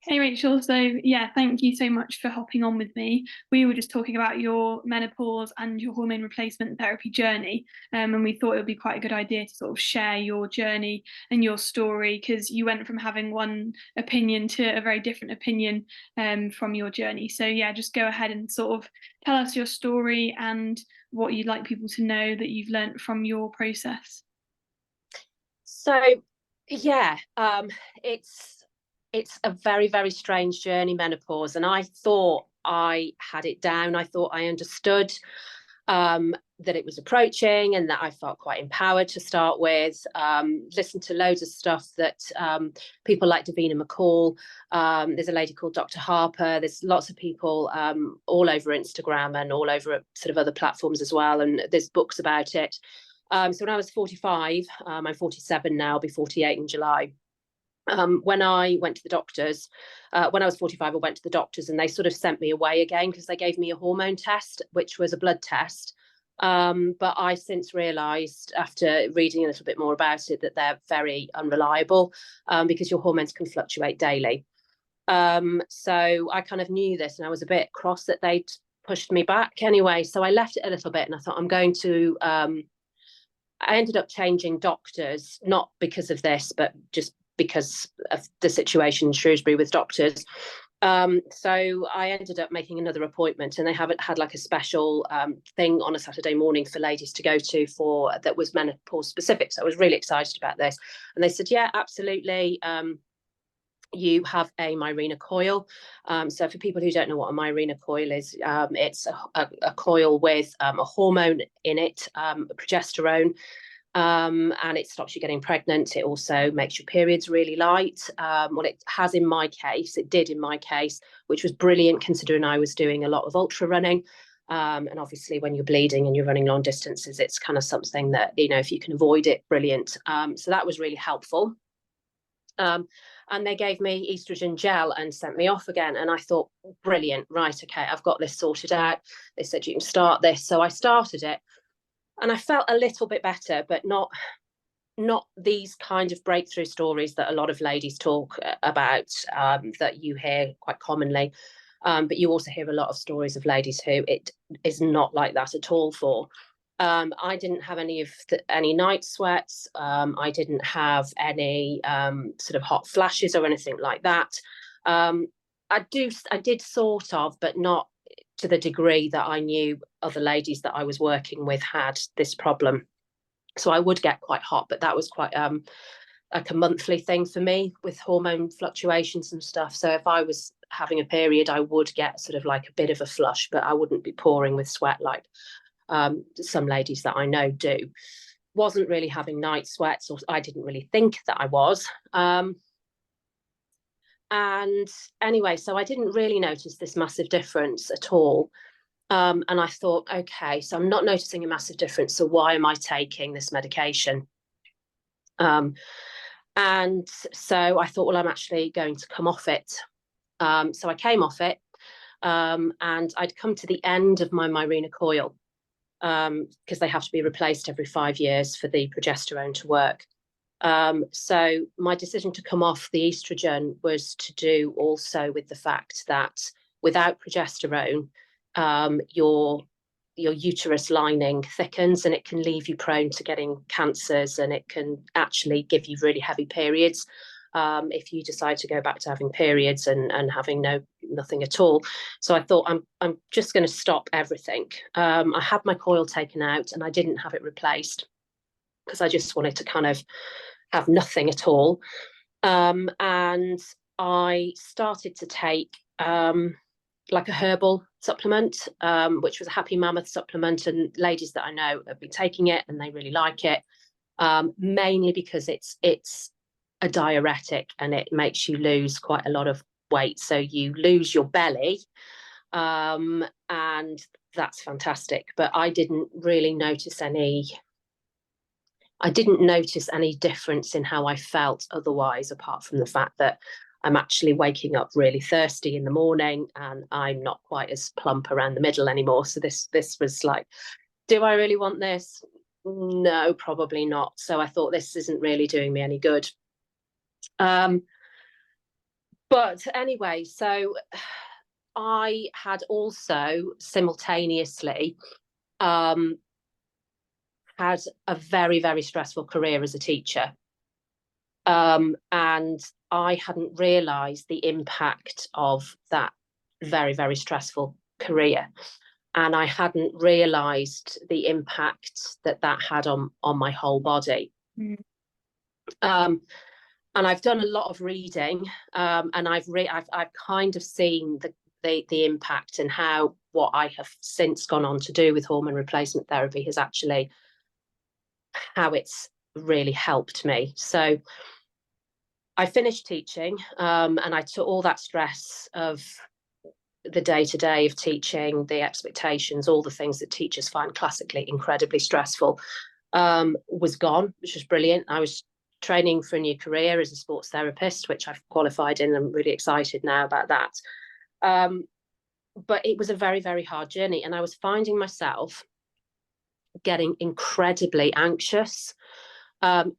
Hey Rachel, so yeah, thank you so much for hopping on with me. We were just talking about your menopause and your hormone replacement therapy journey, and we thought it would be quite a good idea to sort of share your journey and your story because you went from having one opinion to a very different opinion from your journey. So yeah, just go ahead and sort of tell us your story and what you'd like people to know that you've learnt from your process. So yeah, it's a very, very strange journey, menopause. And I thought I had it down. I thought I understood that it was approaching and that I felt quite empowered to start with. Listened to loads of stuff that people like Davina McCall. There's a lady called Dr. Harper. There's lots of people all over Instagram and all over sort of other platforms as well. And there's books about it. So when I was 45, I'm 47 now, I'll be 48 in July. When I went to the doctors, when I was 45, I went to the doctors and they sort of sent me away again because they gave me a hormone test, which was a blood test. But I since realised, after reading a little bit more about it, that they're very unreliable because your hormones can fluctuate daily. So I kind of knew this and I was a bit cross that they'd pushed me back anyway. So I left it a little bit and I thought, I'm going to I ended up changing doctors, not because of this, but just because of the situation in Shrewsbury with doctors. So I ended up making another appointment, and they haven't had like a special thing on a Saturday morning for ladies to go to for that was menopause specific. So I was really excited about this, and they said, "Yeah, absolutely." You have a Mirena coil. So for people who don't know what a Mirena coil is, it's a coil with a hormone in it, progesterone, and it stops you getting pregnant. It also makes your periods really light. Well, it has in my case, it did in my case, which was brilliant considering I was doing a lot of ultra running. And obviously, when you're bleeding and you're running long distances, it's kind of something that, you know, if you can avoid it, brilliant. So that was really helpful. And they gave me estrogen gel and sent me off again. And I thought, brilliant, right, okay, I've got this sorted out. They said you can start this. So I started it and I felt a little bit better, but not these kind of breakthrough stories that a lot of ladies talk about, that you hear quite commonly. But you also hear a lot of stories of ladies who it is not like that at all for. I didn't have any night sweats. I didn't have any sort of hot flashes or anything like that. I did sort of, but not to the degree that I knew other ladies that I was working with had this problem. So I would get quite hot, but that was quite like a monthly thing for me with hormone fluctuations and stuff. So if I was having a period, I would get sort of like a bit of a flush, but I wouldn't be pouring with sweat like some ladies that I know do. Wasn't really having night sweats, or I didn't really think that I was. And anyway, so I didn't really notice this massive difference at all. And I thought, okay, so I'm not noticing a massive difference. So why am I taking this medication? And so I thought, well, I'm actually going to come off it. So I came off it, and I'd come to the end of my Mirena coil, because they have to be replaced every 5 years for the progesterone to work. So my decision to come off the estrogen was to do also with the fact that without progesterone, your uterus lining thickens and it can leave you prone to getting cancers, and it can actually give you really heavy periods if you decide to go back to having periods and having nothing at all. So I thought I'm just going to stop everything. I had my coil taken out and I didn't have it replaced because I just wanted to kind of have nothing at all. And I started to take like a herbal supplement, which was a Happy Mammoth supplement. And ladies that I know have been taking it and they really like it, mainly because it's a diuretic and it makes you lose quite a lot of weight. So you lose your belly, and that's fantastic. But I didn't notice any difference in how I felt otherwise, apart from the fact that I'm actually waking up really thirsty in the morning and I'm not quite as plump around the middle anymore. So this was like, do I really want this? No, probably not. So I thought this isn't really doing me any good. But anyway, so I had also simultaneously um, had a very, very stressful career as a teacher. And I hadn't realised the impact of that very, very stressful career. And I hadn't realised the impact that that had on my whole body. Mm. Um, and I've done a lot of reading, and I've kind of seen the impact and how what I have since gone on to do with hormone replacement therapy has actually how it's really helped me. So I finished teaching, and I took all that stress of the day-to-day of teaching, the expectations, all the things that teachers find classically incredibly stressful, was gone, which was brilliant. I was training for a new career as a sports therapist, which I've qualified in. I'm really excited now about that. But it was a very, very hard journey, and I was finding myself getting incredibly anxious,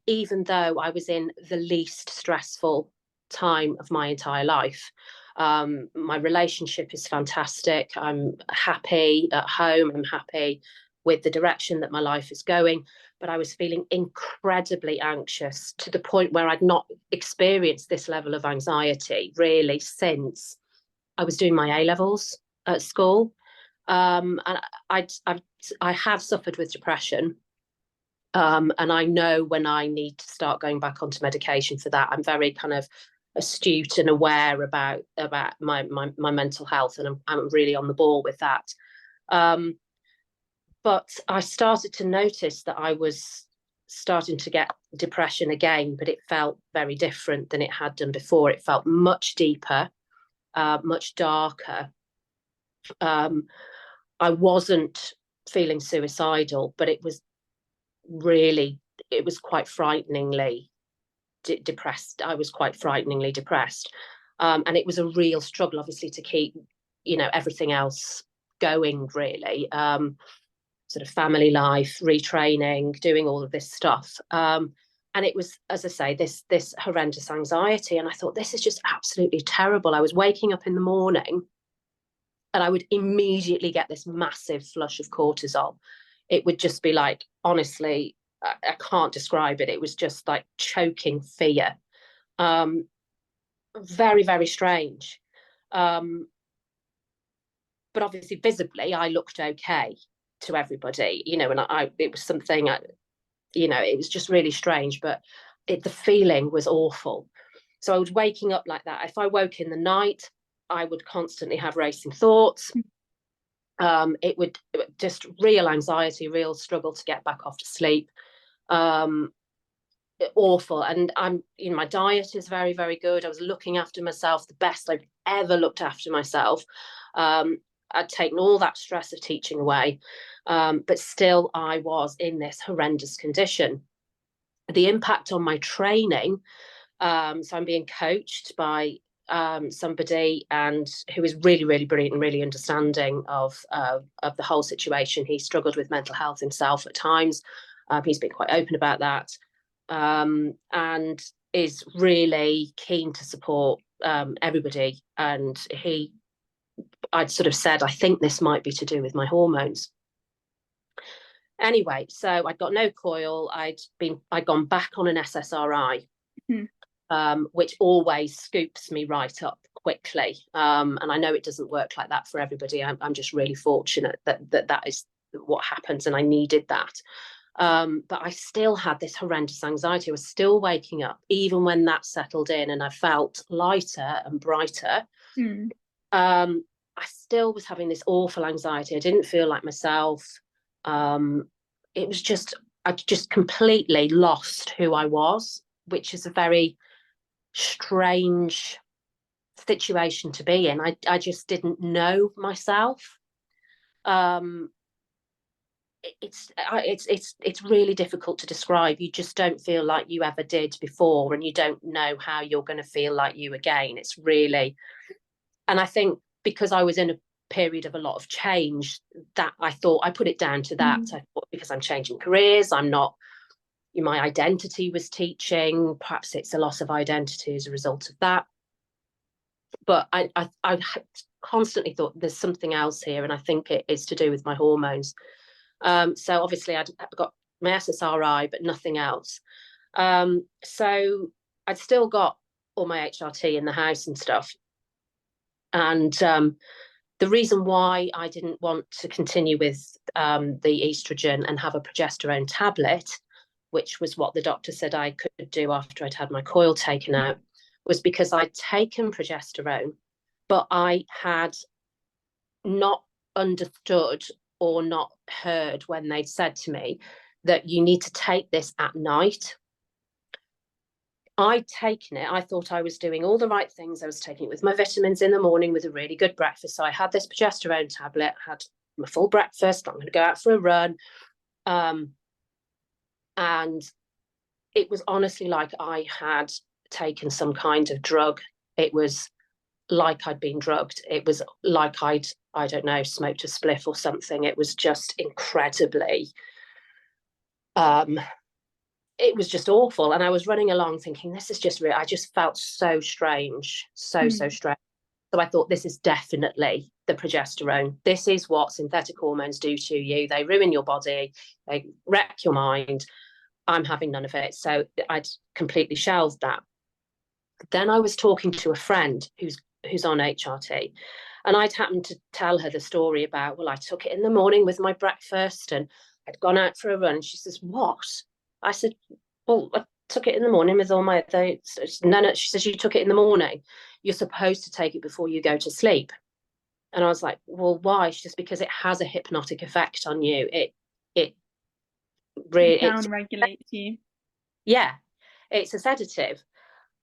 even though I was in the least stressful time of my entire life. My relationship is fantastic. I'm happy at home. I'm happy with the direction that my life is going. But I was feeling incredibly anxious to the point where I'd not experienced this level of anxiety really since I was doing my A levels at school. And I have suffered with depression. And I know when I need to start going back onto medication for that. I'm very kind of astute and aware about my mental health, and I'm really on the ball with that. But I started to notice that I was starting to get depression again, but it felt very different than it had done before. It felt much deeper, much darker. I wasn't feeling suicidal, but it was quite frighteningly depressed. I was quite frighteningly depressed. And it was a real struggle, obviously, to keep, everything else going, really. Sort of family life, retraining, doing all of this stuff. And it was, as I say, this horrendous anxiety. And I thought, this is just absolutely terrible. I was waking up in the morning and I would immediately get this massive flush of cortisol. It would just be like, honestly, I can't describe it. It was just like choking fear. Very, very strange. But obviously, visibly, I looked okay to everybody, and it was something, it was just really strange, but the feeling was awful. So I was waking up like that. If I woke in the night, I would constantly have racing thoughts. It would just real anxiety, real struggle to get back off to sleep. Awful. And my diet is very, very good. I was looking after myself the best I've ever looked after myself. I'd taken all that stress of teaching away, but still I was in this horrendous condition. The impact on my training, so I'm being coached by somebody and who is really, really brilliant and really understanding of the whole situation. He struggled with mental health himself at times. He's been quite open about that, and is really keen to support everybody. And I'd sort of said, I think this might be to do with my hormones. Anyway, so I'd got no coil. I'd gone back on an SSRI. Which always scoops me right up quickly. And I know it doesn't work like that for everybody. I'm just really fortunate that is what happens, and I needed that. But I still had this horrendous anxiety. I was still waking up, even when that settled in and I felt lighter and brighter. I still was having this awful anxiety. I didn't feel like myself. It was just, I just completely lost who I was, which is a very strange situation to be in. I just didn't know myself. It's really difficult to describe. You just don't feel like you ever did before, and you don't know how you're going to feel like you again. It's really, and I think because I was in a period of a lot of change, that I thought I put it down to that. I thought, because I'm changing careers, I'm not, my identity was teaching, perhaps it's a loss of identity as a result of that. But I constantly thought there's something else here, and I think it is to do with my hormones. So obviously I'd got my SSRI, but nothing else. So I'd still got all my HRT in the house and stuff. And the reason why I didn't want to continue with the estrogen and have a progesterone tablet, which was what the doctor said I could do after I'd had my coil taken out, was because I'd taken progesterone, but I had not understood or not heard when they'd said to me that you need to take this at night. I'd taken it. I thought I was doing all the right things. I was taking it with my vitamins in the morning with a really good breakfast. So I had this progesterone tablet, had my full breakfast. I'm going to go out for a run. And it was honestly like I had taken some kind of drug. It was like I'd been drugged. It was like I don't know, smoked a spliff or something. It was just incredibly, it was just awful. And I was running along thinking, this is just real. I just felt so strange, so strange. So I thought, this is definitely the progesterone. This is what synthetic hormones do to you. They ruin your body, they wreck your mind. I'm having none of it. So I'd completely shelved that. Then I was talking to a friend who's on HRT, and I'd happened to tell her the story about, well, I took it in the morning with my breakfast and I'd gone out for a run. And she says, what? I said, well, I took it in the morning with all my, no, she says, you took it in the morning. You're supposed to take it before you go to sleep. And I was like, well, why? She says, because it has a hypnotic effect on you. It really down regulates you. Yeah, it's a sedative.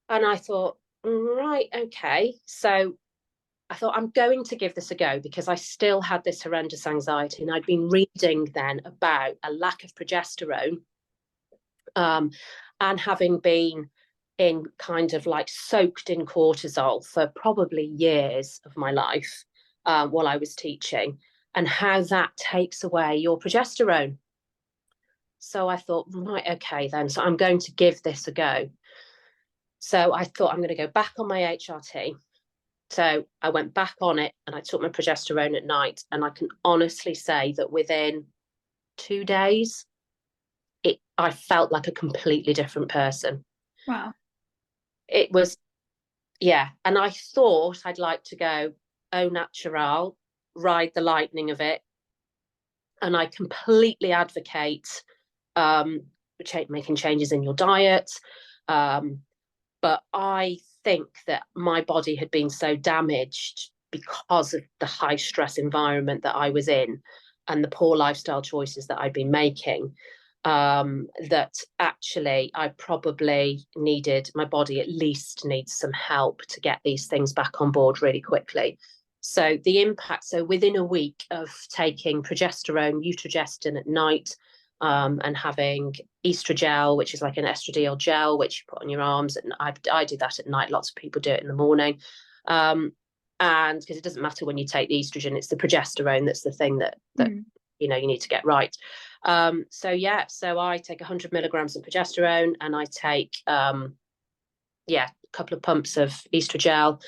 And I thought, right, okay. So I thought, I'm going to give this a go because I still had this horrendous anxiety. And I'd been reading then about a lack of progesterone, and having been in kind of like soaked in cortisol for probably years of my life while I was teaching, and how that takes away your progesterone. So I thought, right, okay, then. So I'm going to give this a go. So I thought, I'm going to go back on my HRT. So I went back on it and I took my progesterone at night. And I can honestly say that within 2 days, I felt like a completely different person. Wow. It was, yeah. And I thought I'd like to go au natural, ride the lightning of it. And I completely advocate making changes in your diet. But I think that my body had been so damaged because of the high stress environment that I was in and the poor lifestyle choices that I'd been making, that actually I probably needed, my body at least needs some help to get these things back on board really quickly. So the impact, so within a week of taking progesterone, Utrogestin at night, and having estrogel, which is like an estradiol gel, which you put on your arms. And I do that at night. Lots of people do it in the morning. And because it doesn't matter when you take the estrogen, it's the progesterone that's the thing that you need to get right. So I take 100 milligrams of progesterone, and I take a couple of pumps of estrogel.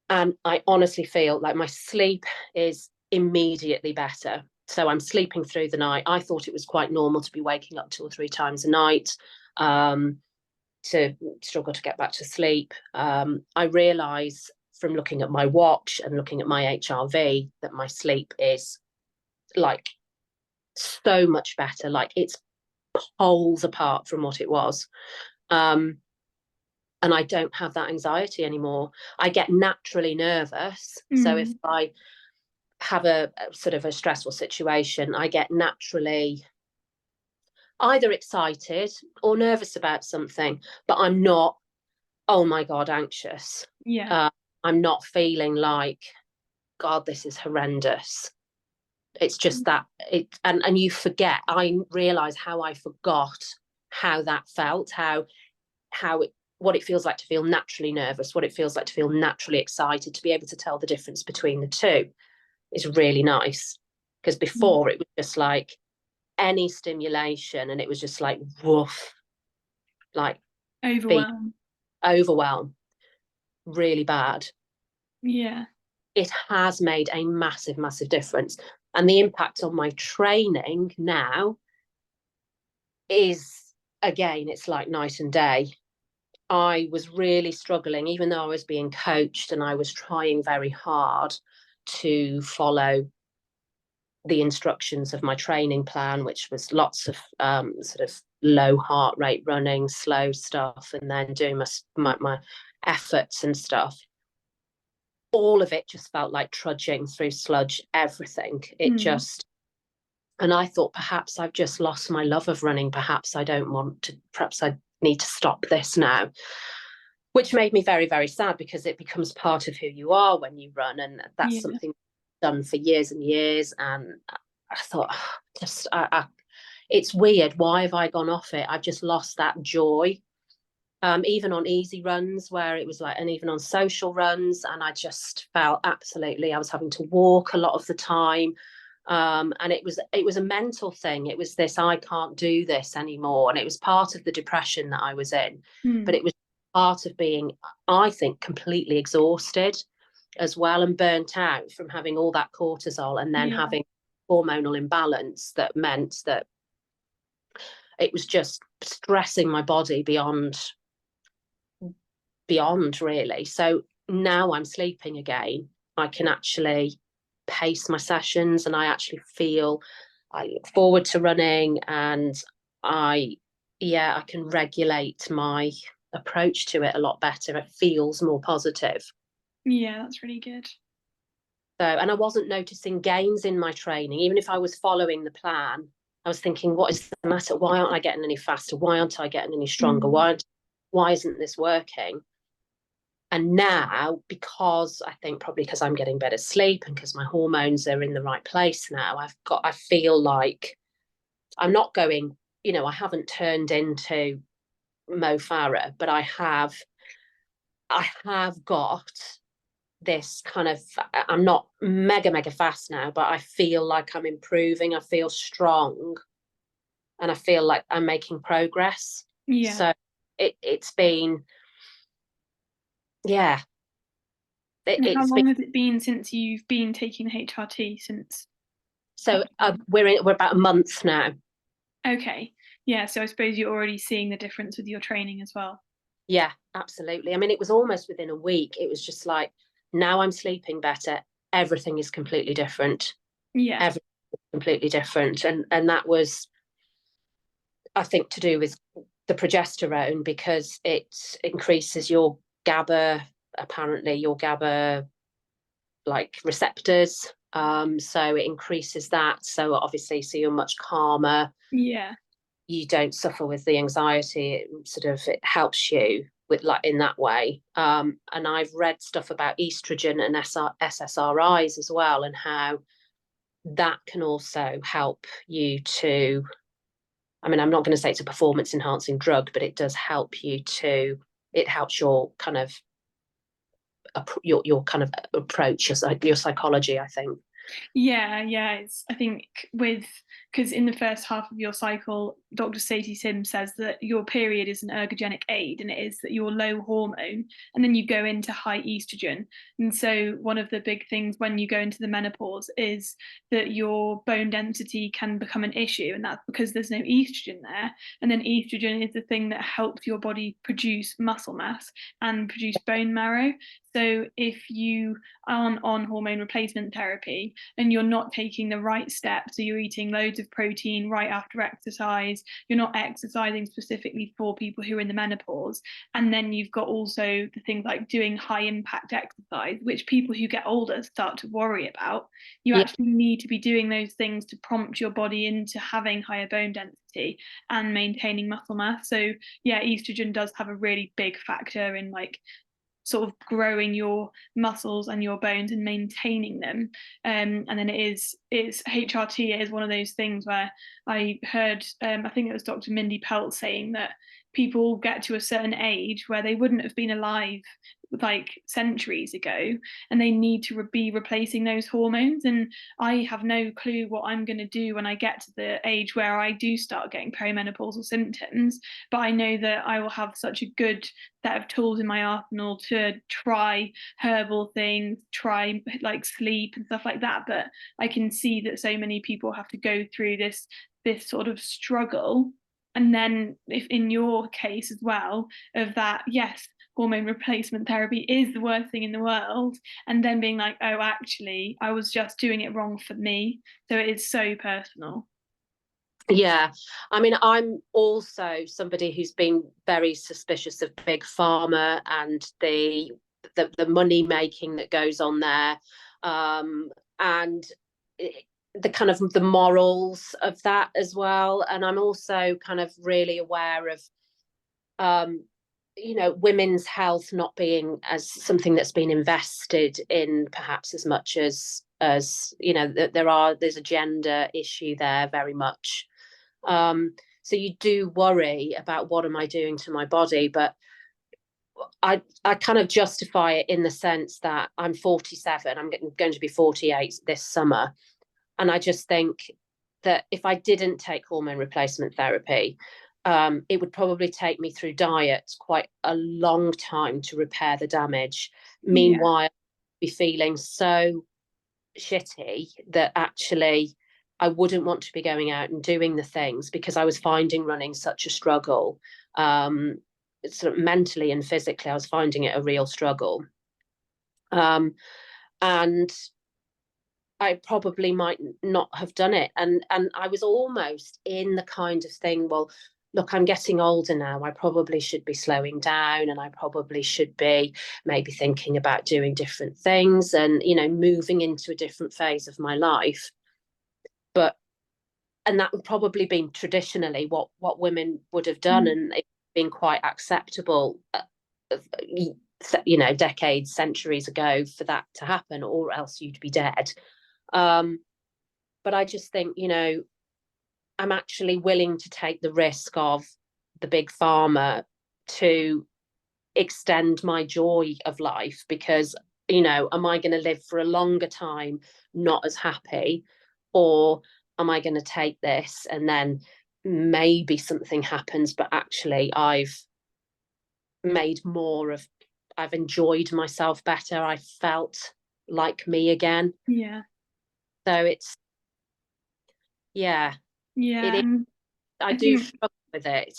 And I honestly feel like my sleep is immediately better. So I'm sleeping through the night. I thought it was quite normal to be waking up 2 or 3 times a night, to struggle to get back to sleep. I realise from looking at my watch and looking at my HRV that my sleep is like so much better. Like it's poles apart from what it was. And I don't have that anxiety anymore. I get naturally nervous. So if I have a sort of a stressful situation, I get naturally either excited or nervous about something, but I'm not, oh my God, anxious. Yeah. I'm not feeling like, God, this is horrendous. It's just that and you forget. I realize how I forgot how that felt, what it feels like to feel naturally nervous, what it feels like to feel naturally excited, to be able to tell the difference between the two is really nice. Because before it was just like any stimulation and it was just like woof, like overwhelm. really bad, Yeah. it has made a massive, massive difference. And the impact on my training now is, again, it's like night and day. I was really struggling, even though I was being coached and I was trying very hard to follow the instructions of my training plan, which was lots of sort of low heart rate running, slow stuff, and then doing my efforts and stuff. All of it just felt like trudging through sludge, everything. It Mm. just, and I thought perhaps I've just lost my love of running. Perhaps I don't want to, perhaps I need to stop this now, which made me very, very sad because it becomes part of who you are when you run. And that's Yeah. something I've done for years and years. And I thought, oh, just, it's weird. Why have I gone off it? I've just lost that joy. Even on easy runs where it was like, and even on social runs, and I just felt absolutely, I was having to walk a lot of the time. And it was a mental thing. It was this, I can't do this anymore. And it was part of the depression that I was in, but Mm. it was part of being, I think, completely exhausted as well, and burnt out from having all that cortisol and then Yeah. having hormonal imbalance that meant that it was just stressing my body beyond really. So now I'm sleeping again, I can actually pace my sessions and I actually feel, I look forward to running, and I, yeah, I can regulate my approach to it a lot better. It feels more positive. Yeah, that's really good. So, and I wasn't noticing gains in my training, even if I was following the plan. I was thinking, what is the matter? Why aren't I getting any faster? Why aren't I getting any stronger? Mm. Why isn't this working? And now, because I think probably because I'm getting better sleep and because my hormones are in the right place now, I feel like I'm not going, I haven't turned into Mo Farah, but I have got this kind of, I'm not mega, mega fast now, but I feel like I'm improving. I feel strong and I feel like I'm making progress. Yeah. So it's been, yeah, And how it's been. long has it been since you've been taking the HRT since? So we're about a month now. Okay. Yeah, so I suppose you're already seeing the difference with your training as well. Yeah, absolutely. I mean, it was almost within a week. It was just like, now I'm sleeping better. Everything is completely different. Yeah. Everything is completely different. And that was, I think, to do with the progesterone, because it increases your GABA, apparently your GABA like receptors. So it increases that. So obviously, so you're much calmer. Yeah. You don't suffer with the anxiety. It helps you with, like, in that way. And I've read stuff about estrogen and SSRIs as well, and how that can also help you to, I mean, I'm not going to say it's a performance enhancing drug, but it does help you to, it helps your kind of your kind of approach, your psychology, I think. Yeah. I think because in the first half of your cycle, Dr. Stacey Sims says that your period is an ergogenic aid, and it is that you're low hormone, and then you go into high estrogen. And so one of the big things when you go into the menopause is that your bone density can become an issue, and that's because there's no estrogen there. And then estrogen is the thing that helps your body produce muscle mass and produce bone marrow. So if you aren't on hormone replacement therapy and you're not taking the right steps, so you're eating loads of protein right after exercise, you're not exercising specifically for people who are in the menopause, and then you've got also the things like doing high impact exercise, which people who get older start to worry about. You Yeah, actually need to be doing those things to prompt your body into having higher bone density and maintaining muscle mass. So yeah, estrogen does have a really big factor in like sort of growing your muscles and your bones and maintaining them. And then it's HRT is one of those things where I heard I think it was Dr. Mindy Pelt saying that people get to a certain age where they wouldn't have been alive like centuries ago, and they need to be replacing those hormones. And I have no clue what I'm going to do when I get to the age where I do start getting perimenopausal symptoms, but I know that I will have such a good set of tools in my arsenal to try herbal things, try like sleep and stuff like that. But I can see that so many people have to go through this sort of struggle. And then if in your case as well, of that, yes, hormone replacement therapy is the worst thing in the world, and then being like, oh, actually I was just doing it wrong for me. So it is so personal. Yeah, I mean, I'm also somebody who's been very suspicious of big pharma and the money making that goes on there, and the kind of the morals of that as well. And I'm also kind of really aware of, women's health not being as something that's been invested in perhaps as much as there's a gender issue there very much. So you do worry about what am I doing to my body, but I kind of justify it in the sense that I'm 47, I'm going to be 48 this summer, and I just think that if I didn't take hormone replacement therapy, it would probably take me through diet quite a long time to repair the damage. Meanwhile, I'd be feeling so shitty that actually I wouldn't want to be going out and doing the things, because I was finding running such a struggle. Sort of mentally and physically, I was finding it a real struggle. And I probably might not have done it. And I was almost in the kind of thing, well, look, I'm getting older now. I probably should be slowing down, and I probably should be maybe thinking about doing different things and, moving into a different phase of my life. And that would probably be traditionally what women would have done, and it's been quite acceptable, decades, centuries ago for that to happen, or else you'd be dead. But I just think, I'm actually willing to take the risk of the big pharma to extend my joy of life, because, am I going to live for a longer time not as happy, or am I going to take this and then maybe something happens, but actually I've enjoyed myself better. I felt like me again. Yeah. So it's, yeah. It is, I do struggle with it.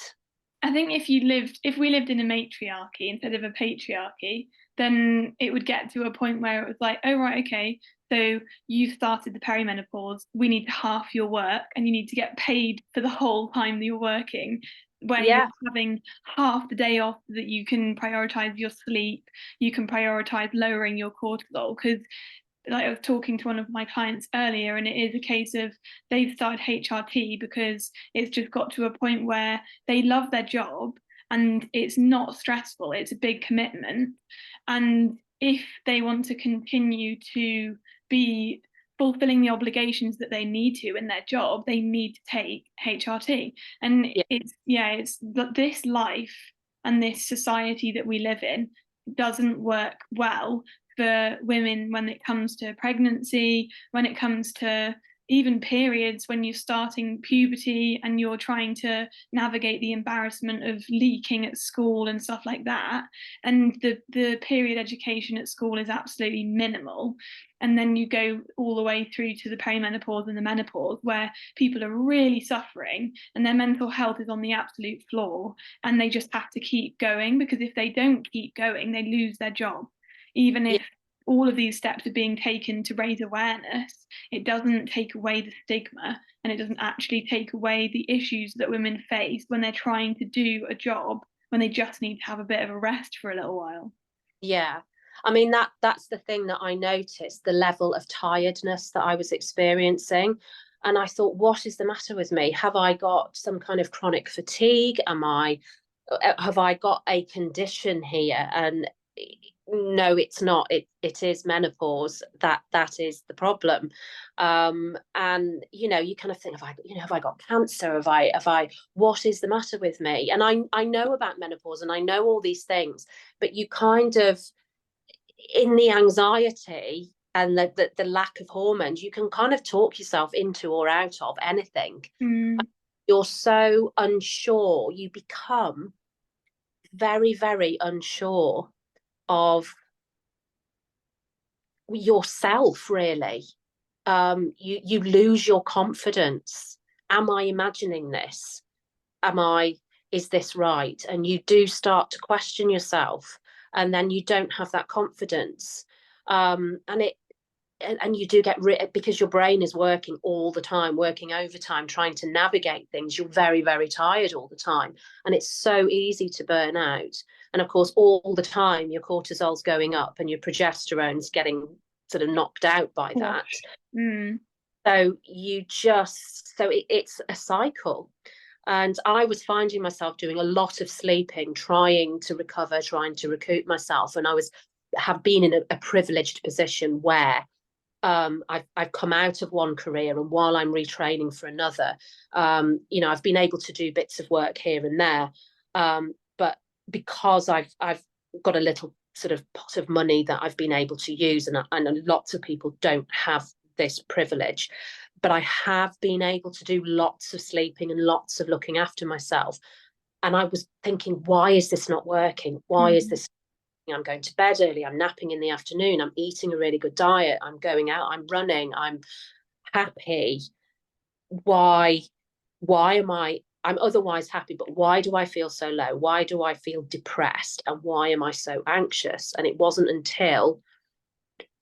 I think if we lived in a matriarchy instead of a patriarchy, then it would get to a point where it was like, oh, right, okay, so you've started the perimenopause, we need to half your work and you need to get paid for the whole time that you're working, where you're having half the day off so that you can prioritize your sleep, you can prioritize lowering your cortisol. Because like I was talking to one of my clients earlier, and it is a case of they've started HRT because it's just got to a point where they love their job and it's not stressful, it's a big commitment. And if they want to continue to be fulfilling the obligations that they need to in their job, they need to take HRT. And it's this life and this society that we live in doesn't work well for women when it comes to pregnancy, when it comes to even periods, when you're starting puberty and you're trying to navigate the embarrassment of leaking at school and stuff like that. And the period education at school is absolutely minimal. And then you go all the way through to the perimenopause and the menopause, where people are really suffering and their mental health is on the absolute floor, and they just have to keep going, because if they don't keep going, they lose their job. Even if all of these steps are being taken to raise awareness, it doesn't take away the stigma, and it doesn't actually take away the issues that women face when they're trying to do a job, when they just need to have a bit of a rest for a little while. Yeah. I mean, that's the thing that I noticed, the level of tiredness that I was experiencing. And I thought, what is the matter with me? Have I got some kind of chronic fatigue? Have I got a condition here? And no, it's not. It is menopause. That is the problem. And you kind of think, have I got cancer? Have I what is the matter with me? And I know about menopause and I know all these things, but you kind of, in the anxiety and the lack of hormones, you can kind of talk yourself into or out of anything. You're so unsure. You become very, very unsure of yourself, really. You lose your confidence. Am I imagining this? Is this right? And you do start to question yourself, and then you don't have that confidence. And you do get because your brain is working all the time, working overtime, trying to navigate things. You're very, very tired all the time, and it's so easy to burn out. And of course, all the time your cortisol's going up and your progesterone's getting sort of knocked out by that. So it's a cycle. And I was finding myself doing a lot of sleeping, trying to recover, trying to recoup myself. And have been in a privileged position where I've come out of one career, and while I'm retraining for another, I've been able to do bits of work here and there. But because I've got a little sort of pot of money that I've been able to use, and lots of people don't have this privilege, but I have been able to do lots of sleeping and lots of looking after myself. And I was thinking, why is this not working? Why is this? I'm going to bed early, I'm napping in the afternoon, I'm eating a really good diet, I'm going out, I'm running, I'm happy. Why am I'm otherwise happy, but why do I feel so low? Why do I feel depressed? And why am I so anxious? And it wasn't until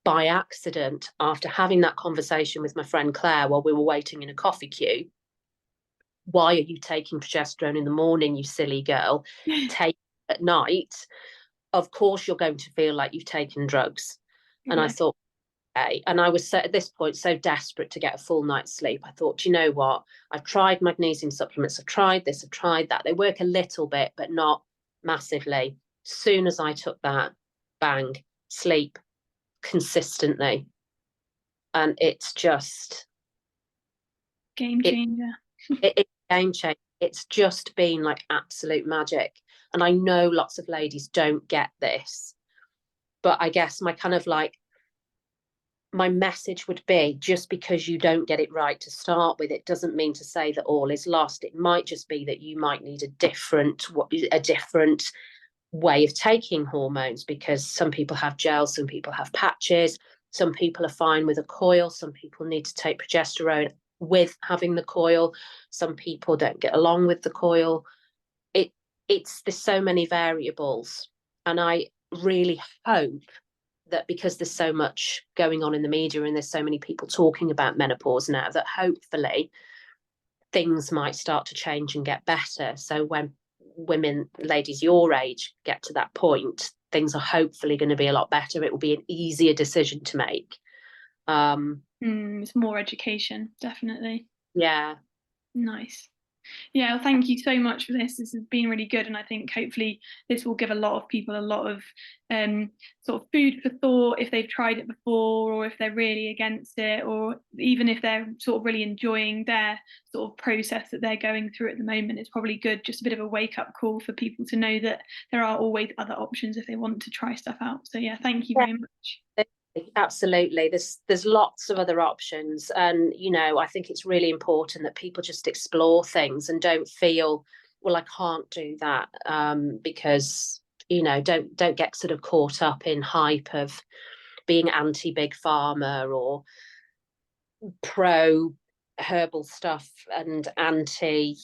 by accident, after having that conversation with my friend Claire while we were waiting in a coffee queue, why are you taking progesterone in the morning, you silly girl? Take it at night. Of course you're going to feel like you've taken drugs. And I thought, okay. And I was at this point so desperate to get a full night's sleep. I thought, do you know what? I've tried magnesium supplements. I've tried this. I've tried that. They work a little bit, but not massively. Soon as I took that, bang, sleep consistently. And it's just game changer. It's a game changer. It's just been like absolute magic. And I know lots of ladies don't get this, but I guess my kind of like, my message would be, just because you don't get it right to start with, it doesn't mean to say that all is lost. It might just be that you might need a different way of taking hormones, because some people have gels, some people have patches, some people are fine with a coil, some people need to take progesterone with having the coil, some people don't get along with the coil. There's so many variables, and I really hope that, because there's so much going on in the media and there's so many people talking about menopause now, that hopefully things might start to change and get better. So when ladies your age get to that point, things are hopefully going to be a lot better. It will be an easier decision to make. It's more education, definitely. Yeah. Nice. Yeah, well, thank you so much for this. This has been really good, and I think hopefully this will give a lot of people a lot of sort of food for thought if they've tried it before, or if they're really against it, or even if they're sort of really enjoying their sort of process that they're going through at the moment. It's probably good, just a bit of a wake-up call for people to know that there are always other options if they want to try stuff out. So yeah, thank you very much. Absolutely. There's lots of other options, and I think it's really important that people just explore things and don't feel, well, I can't do that, because don't get sort of caught up in hype of being anti big pharma or pro herbal stuff and anti.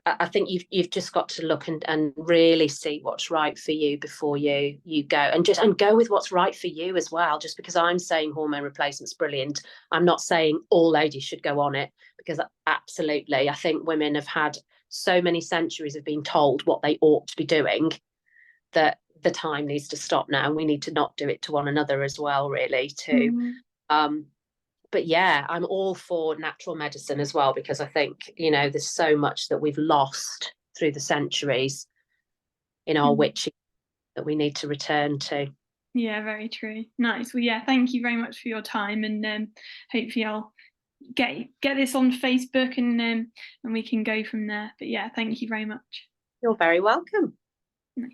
I think you've just got to look and really see what's right for you before you go, and go with what's right for you as well. Just because I'm saying hormone replacement's brilliant, I'm not saying all ladies should go on it, because absolutely, I think women have had so many centuries of being told what they ought to be doing, that the time needs to stop now. We need to not do it to one another as well, really, too. But yeah, I'm all for natural medicine as well, because I think, there's so much that we've lost through the centuries in our witching that we need to return to. Yeah, very true. Nice. Well, yeah, thank you very much for your time, and hopefully I'll get this on Facebook, and we can go from there. But yeah, thank you very much. You're very welcome. Nice.